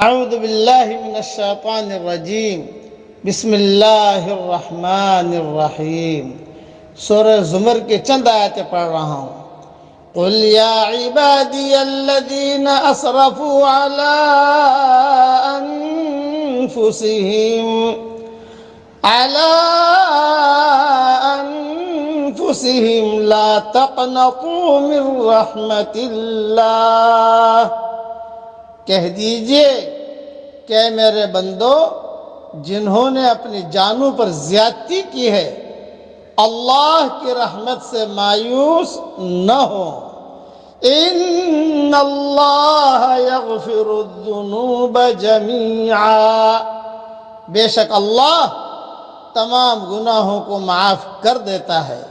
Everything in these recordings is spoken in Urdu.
اعوذ باللہ من الشیطان الرجیم بسم اللہ الرحمن الرحیم سورہ زمر کے چند آیتیں پڑھ رہا ہوں۔ قل یا عبادی الذین اسرفوا علی انفسہم لا تقنطوا من رحمت اللہ، کہہ دیجئے کہ میرے بندو جنہوں نے اپنی جانوں پر زیادتی کی ہے اللہ کی رحمت سے مایوس نہ ہو۔ ان اللہ یغفر الذنوب جمیعا، بے شک اللہ تمام گناہوں کو معاف کر دیتا ہے۔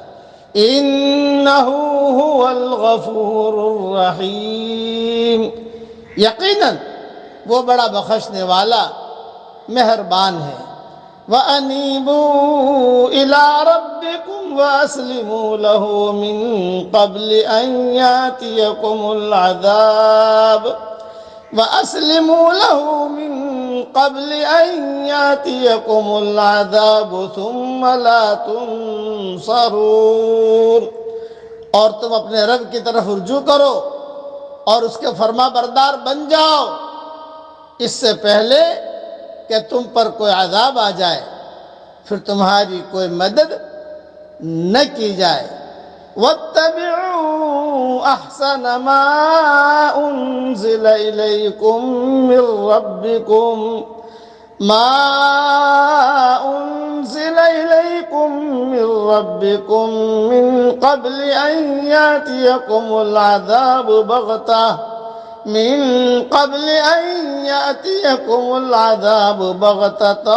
انہ هو الغفور الرحیم، یقیناً وہ بڑا بخشنے والا مہربان ہے۔ وَأَنِيبُوا إِلَىٰ رَبِّكُمْ وَأَسْلِمُوا لَهُ مِن قَبْلِ أَن يَأْتِيَكُمُ الْعَذَابُ ثُمَّ لَا تُنصَرُونَ، اور تم اپنے رب کی طرف رجوع کرو اور اس کے فرما بردار بن جاؤ اس سے پہلے کہ تم پر کوئی عذاب آ جائے پھر تمہاری کوئی مدد نہ کی جائے۔ وَاتَّبِعُوا أَحْسَنَ مَا أُنزِلَ إِلَيْكُم مِّن رَّبِّكُم مِّن قَبْلِ أَن يَأْتِيَكُمُ الْعَذَابُ بَغْتَةً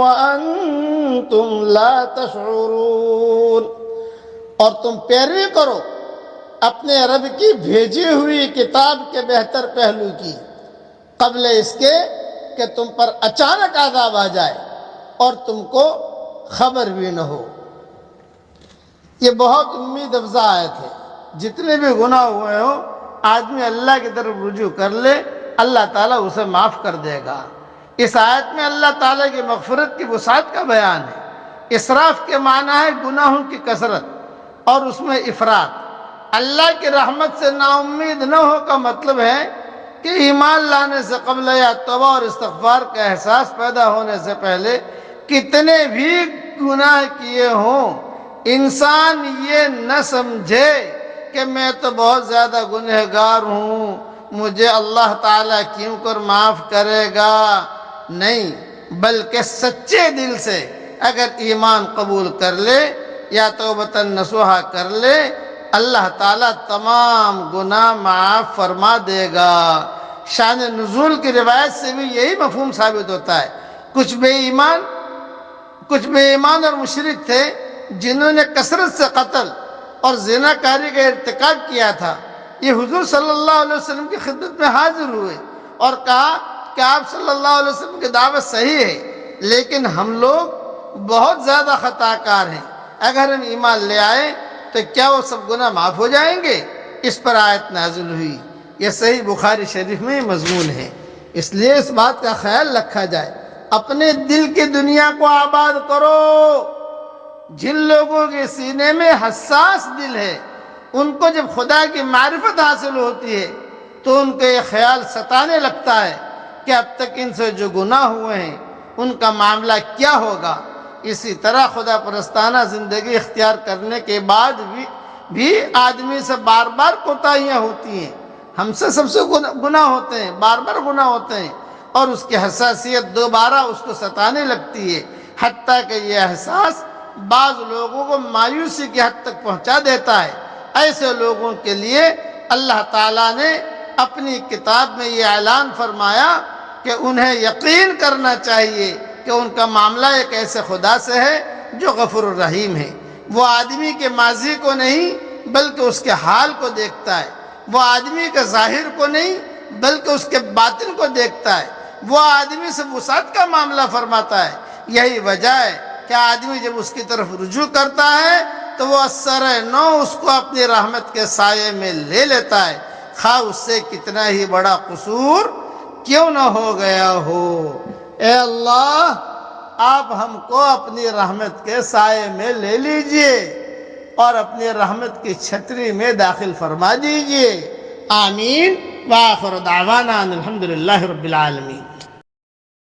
وَأَنتُمْ لَا تَشْعُرُونَ، اور تم پیروی کرو اپنے رب کی بھیجی ہوئی کتاب کے بہتر پہلو کی قبل اس کے کہ تم پر اچانک عذاب آ جائے اور تم کو خبر بھی نہ ہو۔ یہ بہت امید افزا آیت ہے۔ جتنے بھی گناہ ہوئے ہوں آدمی اللہ کی طرف رجوع کر لے، اللہ تعالیٰ اسے معاف کر دے گا۔ اس آیت میں اللہ تعالیٰ کی مغفرت کی وسعت کا بیان ہے۔ اسراف کے معنی ہے گناہوں کی کثرت اور اس میں افراط۔ اللہ کی رحمت سے نا امید نہ ہو کا مطلب ہے کہ ایمان لانے سے قبل یا توبہ اور استغفار کا احساس پیدا ہونے سے پہلے کتنے بھی گناہ کیے ہوں انسان یہ نہ سمجھے کہ میں تو بہت زیادہ گنہگار ہوں، مجھے اللہ تعالیٰ کیوں کر معاف کرے گا، نہیں، بلکہ سچے دل سے اگر ایمان قبول کر لے یا توبۃ نصوحہ کر لے اللہ تعالیٰ تمام گناہ معاف فرما دے گا۔ شان نزول کی روایت سے بھی یہی مفہوم ثابت ہوتا ہے۔ کچھ بے ایمان اور مشرک تھے جنہوں نے کثرت سے قتل اور زنا کاری کا ارتکاب کیا تھا۔ یہ حضور صلی اللہ علیہ وسلم کی خدمت میں حاضر ہوئے اور کہا کہ آپ صلی اللہ علیہ وسلم کی دعوت صحیح ہے لیکن ہم لوگ بہت زیادہ خطا کار ہیں، اگر ہم ایمان لے آئے تو کیا وہ سب گناہ معاف ہو جائیں گے؟ اس پر آیت نازل ہوئی۔ یہ صحیح بخاری شریف میں مضمون ہے۔ اس لیے اس بات کا خیال رکھا جائے، اپنے دل کی دنیا کو آباد کرو۔ جن لوگوں کے سینے میں حساس دل ہے ان کو جب خدا کی معرفت حاصل ہوتی ہے تو ان کو یہ خیال ستانے لگتا ہے کہ اب تک ان سے جو گناہ ہوئے ہیں ان کا معاملہ کیا ہوگا۔ اسی طرح خدا پرستانہ زندگی اختیار کرنے کے بعد بھی آدمی سے بار بار کوتاہیاں ہوتی ہیں، ہم سے سب سے گناہ ہوتے ہیں، بار بار گناہ ہوتے ہیں، اور اس کی حساسیت دوبارہ اس کو ستانے لگتی ہے، حتیٰ کہ یہ احساس بعض لوگوں کو مایوسی کی حد تک پہنچا دیتا ہے۔ ایسے لوگوں کے لیے اللہ تعالیٰ نے اپنی کتاب میں یہ اعلان فرمایا کہ انہیں یقین کرنا چاہیے کہ ان کا معاملہ ایک ایسے خدا سے ہے جو غفور الرحیم ہے۔ وہ آدمی کے ماضی کو نہیں بلکہ اس کے حال کو دیکھتا ہے، وہ آدمی کے ظاہر کو نہیں بلکہ اس کے باطن کو دیکھتا ہے، وہ آدمی سے وسعت کا معاملہ فرماتا ہے۔ یہی وجہ ہے کہ آدمی جب اس کی طرف رجوع کرتا ہے تو وہ اثر نو اس کو اپنی رحمت کے سائے میں لے لیتا ہے، خواہ اس سے کتنا ہی بڑا قصور کیوں نہ ہو گیا ہو۔ اے اللہ آپ ہم کو اپنی رحمت کے سائے میں لے لیجئے اور اپنی رحمت کی چھتری میں داخل فرما دیجئے۔ آمین۔ وآخر دعوانا ان الحمدللہ رب العالمین۔